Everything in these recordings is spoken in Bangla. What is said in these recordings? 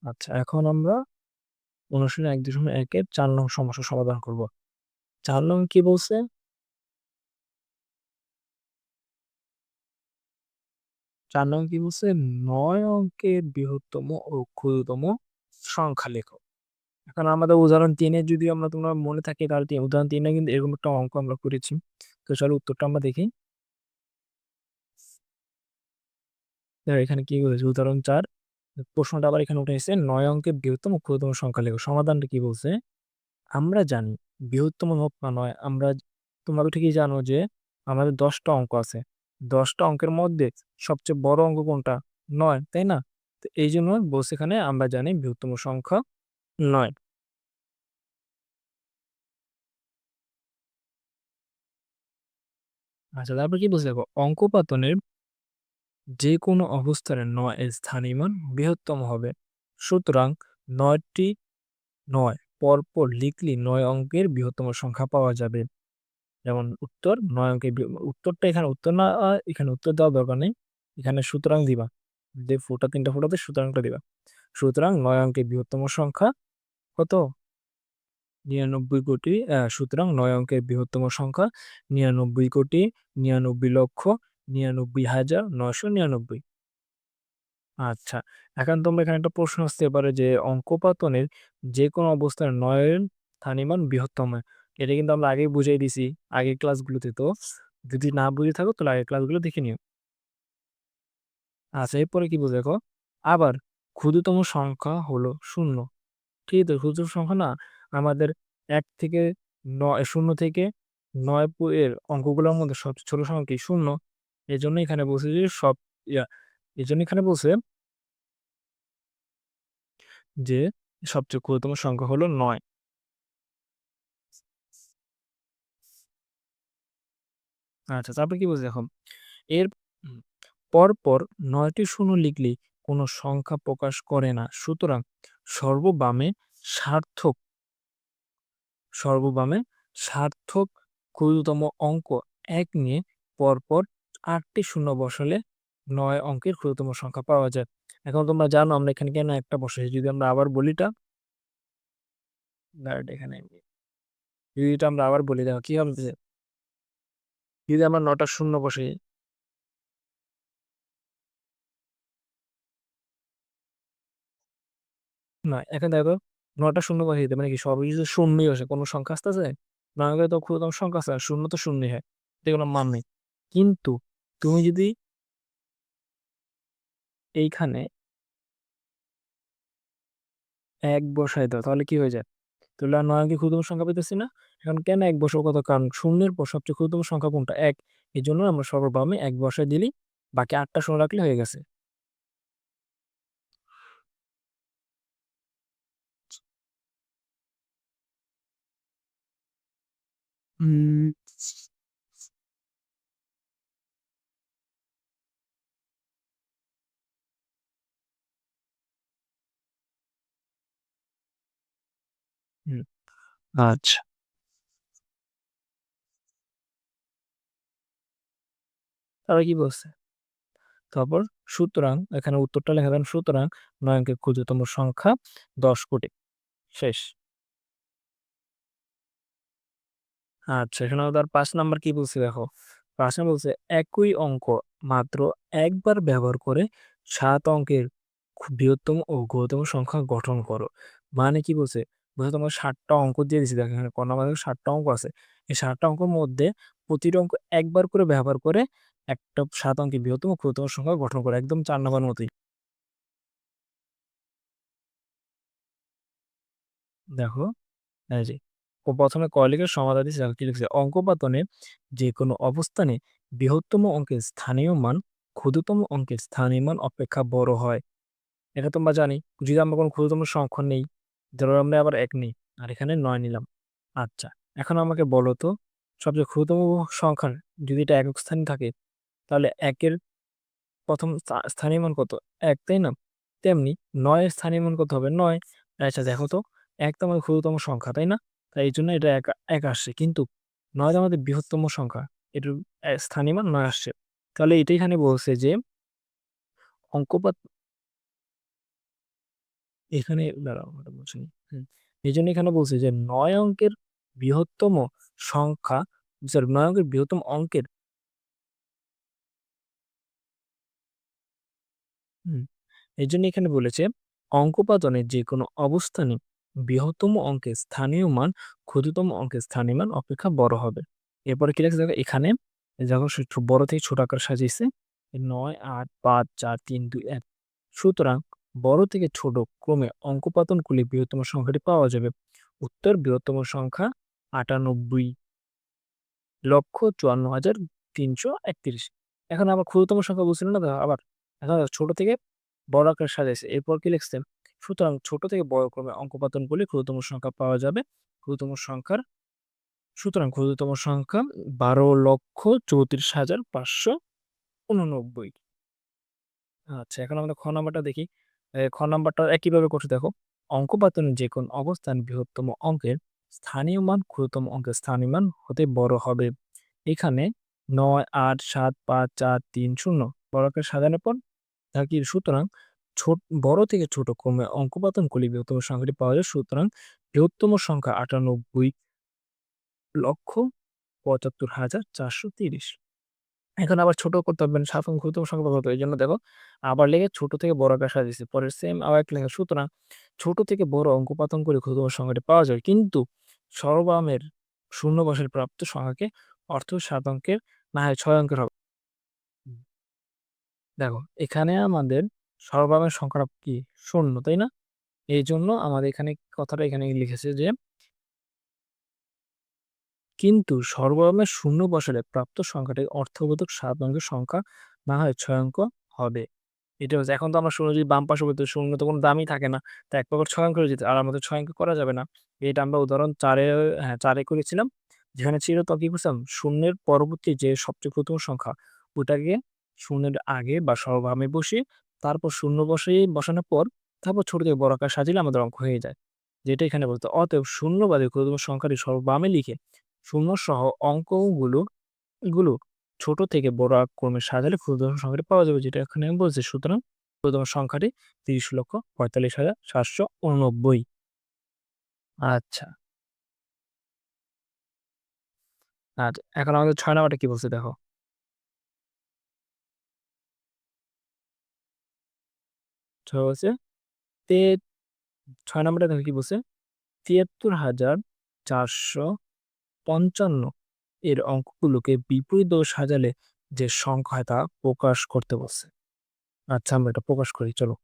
আচ্ছা, এখন আমরা অনুশীলনী ১.১ এর ৪ নং সমস্যা সমাধান করব। ৪ নং কি বলছে? ৪ নং কি বলছে? ৯ অঙ্কের বৃহত্তম ও ক্ষুদ্রতম সংখ্যা লেখো। এখন আমাদের উদাহরণ ৩ এ যদি তোমরা মনে থাকে তাহলে উদাহরণ ৩ এ কিন্তু এরকম একটা অঙ্ক আমরা করেছি। তো চলো উত্তরটা আমরা দেখি। দেখো এখানে কি বলেছে উদাহরণ ৪ প্রশ্নটা আবার এখানে উঠে এসেছে ৯ অঙ্কের বৃহত্তম ও ক্ষুদ্রতম সংখ্যা লেখো। সমাধানটা কি বলছে? আমরা জানি বৃহত্তম হোক বা নয় তোমরা তো ঠিকই জানো যে আমাদের ১০ টা অঙ্ক আছে। ১০ টা অঙ্কের মধ্যে সবচেয়ে বড় অঙ্ক কোনটা? ৯, তাই না? তো এইজন্য বলছে এখানে আমরা জানি বৃহত্তম সংখ্যা ৯। আচ্ছা তারপর কি বলছে দেখো অঙ্কপাতনের যেকোনো অবস্থানে ৯ এর স্থায়ী মান বৃহত্তম হবে। সুতরাং ৯ টি ৯ পরপর লিখলে ৯ অঙ্কের বৃহত্তম সংখ্যা পাওয়া যাবে। যেমন উত্তর ৯ অঙ্কের উত্তরটা এখানে উত্তর না এখানে উত্তর দেওয়ার দরকার নেই। এখানে সুতরাং দিবা। যে ফুটা ৩ টা ফুটাতে সুতরাংটা দিবা। সুতরাং ৯ অঙ্কের বৃহত্তম সংখ্যা কত? ৯৯ কোটি সুতরাং ৯ অঙ্কের বৃহত্তম সংখ্যা ৯৯ কোটি ৯৯ লক্ষ ৯৯ হাজার ৯৯৯। আচ্ছা। এখন তোমরা এখানে একটা প্রশ্ন আসতে পারে যে অঙ্কপাতনের যেকোনো অবস্থায় ৯ এর স্থানীয় বৃহত্তম। এটা কিন্তু আমরা আগেই বুঝাই দিছি আগের ক্লাসগুলোতে। তো যদি না বুঝে থাকো তাহলে আগের ক্লাসগুলো দেখে নিও। আচ্ছা এরপরে কি বলছে দেখো, আবার ক্ষুদ্রতম সংখ্যা হলো ০। ঠিক তো? ক্ষুদ্রতম সংখ্যা না আমাদের ১ থেকে ০ থেকে ৯ এর অঙ্কগুলোর মধ্যে সবচেয়ে ছোট সংখ্যা কি? ০। এজন্য এখানে বলছে যে সব ইয়া এজন্য এখানে বলছে যে সবচেয়ে ক্ষুদ্রতম সংখ্যা হলো ৯। আচ্ছা তারপরে কি বলছে দেখো, এর উম পরপর ৯ টি শূন্য লিখলে কোনো সংখ্যা প্রকাশ করে না। সুতরাং সর্ববামে সার্থক সর্ববামে সার্থক ক্ষুদ্রতম অঙ্ক ১ নিয়ে পরপর ৮ টি শূন্য বসালে ৯ অঙ্কের ক্ষুদ্রতম সংখ্যা পাওয়া যায়। এখন তোমরা জানো আমরা এখানে কেন ১ টা বসাইছি? যদি আমরা আবার বলি দাঁড়াও এখানে যদি এটা আমরা আবার বলি দেখো কি হবে যে, যদি আমরা ৯ টা শূন্য বসাই না, এখানে দেখো ৯ টা শূন্য বসাই দিতে মানে কি সবই যদি শূন্যই আসে, কোন সংখ্যা আসতেছে? না হলে তো ক্ষুদ্রতম সংখ্যা আছে, আর শূন্য তো শূন্যই হয়। এটার কোনো মান নেই। কিন্তু তুমি যদি এইখানে ১ বসায় দাও তাহলে কি হয়ে যায়? তাহলে আর ৯ অঙ্কের ক্ষুদ্রতম সংখ্যা পাইতেছি না? এখন কেন ১ বসাবো কত? কারণ শূন্যের পর সবচেয়ে ক্ষুদ্রতম সংখ্যা কোনটা? ১। এজন্য আমরা সর্ববামে ১ বসায় দিলেই বাকি ৮ টা শূন্য রাখলে হয়ে গেছে। হুম, হুম, আচ্ছা। তারপরে কি বলছে? তারপর সুতরাং এখানে উত্তরটা লেখা দেন সুতরাং ৯ অঙ্কের ক্ষুদ্রতম সংখ্যা ১০ কোটি। শেষ। আচ্ছা এখানে তার ৫ নাম্বার কি বলছে দেখো। ৫ নাম্বার বলছে একই অঙ্ক মাত্র একবার ব্যবহার করে ৭ অঙ্কের বৃহত্তম ও ক্ষুদ্রতম সংখ্যা গঠন করো। মানে কি বলছে? বলছে তোমাকে ৭ টা অঙ্ক দিয়ে দিছি দেখো এখানে ক নাম্বারে ৭ টা অঙ্ক আছে। এই ৭ টা অঙ্কের মধ্যে প্রতিটা অঙ্ক একবার করে ব্যবহার করে একটা ৭ অঙ্কের বৃহত্তম ও ক্ষুদ্রতম সংখ্যা গঠন করো। একদম ৪ নাম্বার মতোই। দেখো এই যে ১ম এ ক লিখে সমাধান দিছে দেখো কি লিখছে? অঙ্কপাতনে যেকোনো অবস্থানে বৃহত্তম অঙ্কের স্থানীয় মান ক্ষুদ্রতম অঙ্কের স্থানীয় মান অপেক্ষা বড় হয়। এটা তোমরা জানি। যদি আমরা কোনো ক্ষুদ্রতম সংখ্যা নেই, ধরো আমরা আবার ১ নেই। আর এখানে ৯ নিলাম। আচ্ছা, এখন আমাকে বলো তো সবচেয়ে ক্ষুদ্রতম সংখ্যার যদি এটা একক স্থানে থাকে তাহলে ১ এর ১ম স্থানীয় মান কত? ১ তাই না? তেমনি ৯ এর স্থানীয় মান কত হবে? ৯। আচ্ছা দেখো তো ১ তো আমাদের ক্ষুদ্রতম সংখ্যা, তাই না? তাই এইজন্য এটা ১ আসছে। কিন্তু ৯ তো আমাদের বৃহত্তম সংখ্যা। এটার স্থানীয় মান ৯ আসছে। তাহলে এটা এখানে বলছে যে অঙ্কপাত এখানে দাঁড়াও ওটা বুঝিনি। এইজন্য এখানে বলছে যে ৯ অঙ্কের বৃহত্তম সংখ্যা, সরি ৯ অঙ্কের বৃহত্তম অঙ্কের হুম, এইজন্য এখানে বলেছে অঙ্কোপাদনের যেকোনো অবস্থানে বৃহত্তম অঙ্কের স্থানীয় মান ক্ষুদ্রতম অঙ্কের স্থানীয় মান অপেক্ষা বড় হবে। এরপরে কি লেখছে দেখো এখানে দেখো বড় থেকে ছোট আকারে সাজিয়েছে ৯, ৮, ৫, ৪, ৩, ২, ১। সুতরাং বড় থেকে ছোট ক্রমে অঙ্কোপাতন করলে বৃহত্তম সংখ্যাটি পাওয়া যাবে। উত্তর বৃহত্তম সংখ্যা ৯৮,৫৪,৩৩১। এখন আবার ক্ষুদ্রতম সংখ্যা বলছিল না তো আবার। এখন ছোট থেকে বড় আকারে সাজাইছে। এরপর কি লিখছে? সুতরাং ছোট থেকে বড় ক্রমে অঙ্কোপাতন করলে ক্ষুদ্রতম সংখ্যা পাওয়া যাবে। ক্ষুদ্রতম সংখ্যার সুতরাং ক্ষুদ্রতম সংখ্যা ১২,৩৪,৫৮৯। আচ্ছা, এখন আমরা খ নাম্বারটা দেখি। খ নাম্বারটা একইভাবে করছে দেখো। অঙ্কপাতনের যেকোনো অবস্থান বৃহত্তম অঙ্কের স্থানীয় মান ক্ষুদ্রতম অঙ্কের স্থানীয় মান হতে বড় হবে। এখানে ৯, ৮, ৭, ৫, ৪, ৩, ০ বড় আকারে সাজানোর পর কি সুতরাং ছোট বড় থেকে ছোট ক্রমে অঙ্কপাতন করলে বৃহত্তম সংখ্যাটি পাওয়া যায়। সুতরাং বৃহত্তম সংখ্যা ৯৮,৭৫,৪৩০। এখন আবার ছোট করতে হবে, মানে সাধারণ ক্ষুদ্রতম সংখ্যা কত? এইজন্য দেখো আবার লিখে ছোট থেকে বড় আকারে সাজিয়েছি। পরে সেম আবার একটা লেখা সুতরাং ছোট থেকে বড় অঙ্কপাতন করে ক্ষুদ্রতম সংখ্যাটি পাওয়া যায়। কিন্তু সরবামের শূন্য বর্ষের প্রাপ্ত সংখ্যাকে অর্থ ৭ অঙ্কের না হয় ৬ অঙ্কের হবে। হুম। দেখো এখানে আমাদের সরবামের সংখ্যাটা কি? শূন্য, তাই না? এইজন্য আমাদের এখানে কথাটা এখানে লিখেছে যে কিন্তু সরবরাহের শূন্য বসালে প্রাপ্ত সংখ্যাটি অর্থবোধক ৭ অঙ্কের সংখ্যা না হয় ৬ অঙ্ক হবে। এটা হচ্ছে এখন তো আমরা শূন্য যদি বাম পাশে বলতে শূন্য তো কোনো দামই থাকে না। তো এক প্রকার ৬ অঙ্ক হয়ে যেত। আর আমাদের ৬ অঙ্ক করা যাবে না। এটা আমরা উদাহরণ ৪ এ হ্যাঁ ৪ এ করেছিলাম। যেখানে ছিল তো কি করছিলাম শূন্যের পরবর্তী যে সবচেয়ে প্রথম সংখ্যা ওটাকে শূন্যের আগে বা সরবামে বসিয়ে তারপর শূন্য বসানোর পর তারপর ছোট থেকে বড় আকার সাজিলে আমাদের অঙ্ক হয়ে যায়। যেটা এখানে বলতো অতএব শূন্য বাদে ক্ষুদ্রতম সংখ্যাটি সর্ববামে লিখে শূন্য সহ অঙ্কগুলো গুলো ছোট থেকে বড় ক্রমে সাজালে ক্ষুদ্রতম সংখ্যাটি পাওয়া যাবে যেটা এখানে আমি বলছি। সুতরাং ক্ষুদ্রতম সংখ্যাটি ৩০,৪৫,৭৮৯। আচ্ছা। আর এখন আমাদের ৬ নাম্বারটা কি বলছে দেখো। ৬ বলছে তে ৬ নাম্বারটা দেখো কি বলছে ৭৩,৪৫৫ এর অঙ্কগুলোকে বিপরীত দিকে সাজালে যে সংখ্যা তা প্রকাশ করতে বলছে। আচ্ছা আমরা এটা প্রকাশ করি চলো।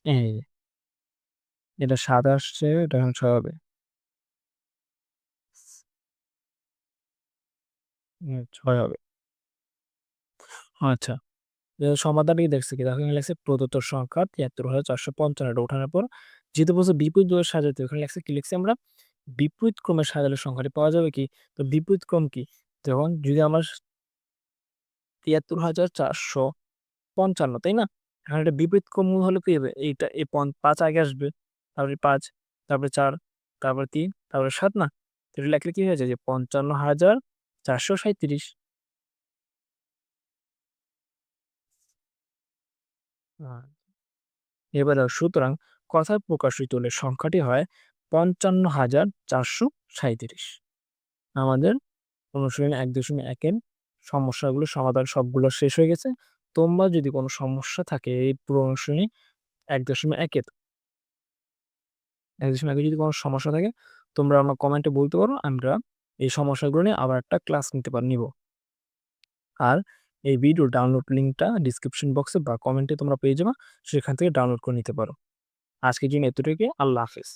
এই যে, এটা ৭ আসছে এটা এখন ৬ হবে। ৬ হবে। আচ্ছা। সমাধানই দেখছি কি দেখো এখানে লেখছে প্রদত্ত সংখ্যা ৭৩,৪৫৫ এটা ওঠানোর পর যেহেতু বলছে বিপরীত দিকে সাজাতে ওখানে লেখছে কি লিখছি আমরা বিপরীত ক্রমে সাজালে সংখ্যাটি পাওয়া যাবে কি? তো বিপরীত ক্রম কি? যেমন যদি আমার ৭৩,৪৫৫ তাই না? এখন এটা বিপরীত ক্রম হলে কি হবে? এইটা এই ৫ আগে আসবে, তারপরে ৫, তারপরে ৪, তারপরে ৩, তারপরে ৭ না? তো এটা লেখলে কি হয়ে যায় যে ৫৫,৪৩৭। আ এবারে সুতরাং কথায় প্রকাশিত হলে সংখ্যাটি হয় ৫৫,৪৩৭। আমাদের অনুশীলনী ১.১ এর সমস্যাগুলো সমাধান সবগুলো শেষ হয়ে গেছে। তোমরা যদি কোনো সমস্যা থাকে এই পুরো অনুশীলনী ১.১ এর ১.১ এ যদি কোনো সমস্যা থাকে তোমরা আমার কমেন্টে বলতে পারো। আমরা এই সমস্যাগুলো নিয়ে আবার একটা ক্লাস নিব। আর এই ভিডিওর ডাউনলোড লিঙ্কটা ডেসক্রিপশন বক্সে বা কমেন্টে তোমরা পেয়ে যাবা। সেখান থেকে ডাউনলোড করে নিতে পারো। আজকের জন্য এতটুকুই। আল্লাহ হাফেজ।